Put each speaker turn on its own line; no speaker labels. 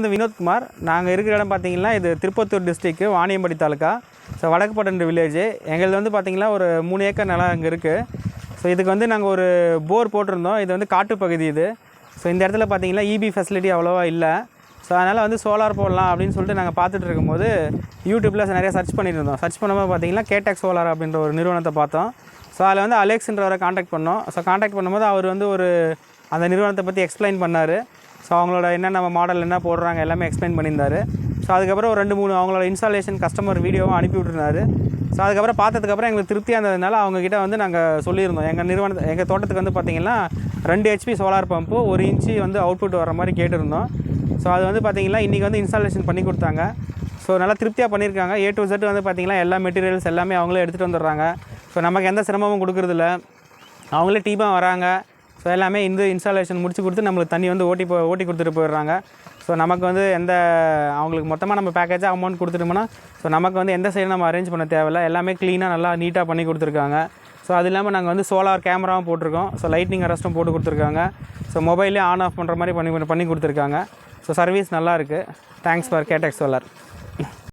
வந்து வினோத்குமார். நாங்கள் இருக்கிற இடம் பார்த்தீங்கன்னா இது Tirupattur district Vaniyambadi taluka. So Vadakkupattu village. எங்களது வந்து பார்த்திங்கன்னா ஒரு 3 ஏக்கர் நிலம் அங்கே இருக்குது. ஸோ இதுக்கு வந்து நாங்கள் ஒரு போர் போட்டிருந்தோம். இது வந்து காட்டுப்பகுதி இது. ஸோ இந்த இடத்துல பார்த்தீங்கன்னா இபி ஃபெசிலிட்டி அவ்வளோவா இல்லை. ஸோ அதனால் வந்து சோலார் போடலாம் அப்படின்னு சொல்லிட்டு நாங்கள் பார்த்துட்டு இருக்கும்போது யூடியூப்பில் நிறைய சர்ச் பண்ணியிருந்தோம். சர்ச் பண்ணும்போது பார்த்தீங்கன்னா கேடெக் சோலார் அப்படின்ற ஒரு நிறுவனத்தை பார்த்தோம். ஸோ அதில் வந்து அலெக்ஸ்ன்றவரை காண்டாக்ட் பண்ணோம். ஸோ காண்டாக்ட் பண்ணும்போது அவர் வந்து அந்த நிறுவனத்தை பற்றி எக்ஸ்பிளைன் பண்ணார். ஸோ அவங்களோட என்னென்ன மாடல் என்ன போடுறாங்க எல்லாமே எக்ஸ்பிளைன் பண்ணியிருந்தார். ஸோ அதுக்கப்புறம் ஒரு 2-3 அவங்களோட இன்ஸ்டாலேஷன் கஸ்டமர் வீடியோவும் அனுப்பி விட்டுருந்தாரு. ஸோ அதுக்கப்புறம் பார்த்ததுக்கப்புறம் எங்களுக்கு திருப்தியாக இருந்ததுனால அவங்கக்கிட்ட வந்து நாங்கள் சொல்லியிருந்தோம். எங்கள் தோட்டத்துக்கு வந்து பார்த்திங்கன்னா 2 HP சோலார் பம்பு 1 இன்ச்சு வந்து அவுட்புட் வர மாதிரி கேட்டிருந்தோம். ஸோ அது வந்து பார்த்திங்கன்னா இன்றைக்கி வந்து இன்ஸ்டாலேஷன் பண்ணி கொடுத்தாங்க. ஸோ நல்லா திருப்தியாக பண்ணியிருக்காங்க. A to Z வந்து பார்த்திங்கன்னா எல்லா மெட்டீரியல்ஸ் எல்லாமே அவங்களே எடுத்துகிட்டு வந்துடுறாங்க. ஸோ நமக்கு எந்த சிரமமும் கொடுக்குறதில்ல. அவங்களே டீமாக வராங்க. ஸோ எல்லாமே இந்த இன்ஸ்டாலேஷன் முடிச்சு கொடுத்து நம்மளுக்கு தண்ணி வந்து ஓட்டி கொடுத்துட்டு போயிடுறாங்க. ஸோ நமக்கு வந்து அவங்களுக்கு மொத்தமாக நம்ம பேக்கேஜாக அமௌண்ட் கொடுத்துட்டோம்னா ஸோ நமக்கு வந்து எந்த சைடும் நம்ம அரேஞ்ச் பண்ண தேவையில்லை. எல்லாமே க்ளீனாக நல்லா நீட்டாக பண்ணி கொடுத்துருக்காங்க. ஸோ அது இல்லாமல் நாங்கள் வந்து சோலார் கேமராவும் போட்டிருக்கோம். ஸோ லைட்னிங் அரெஸ்ட்டும் போட்டு கொடுத்துருக்காங்க. ஸோ மொபைலே ஆன் ஆஃப் பண்ணுற மாதிரி பண்ணி கொடுத்துருக்காங்க. ஸோ சர்வீஸ் நல்லா இருக்குது. தேங்க்ஸ் ஃபார் கேடெக் சோலார்.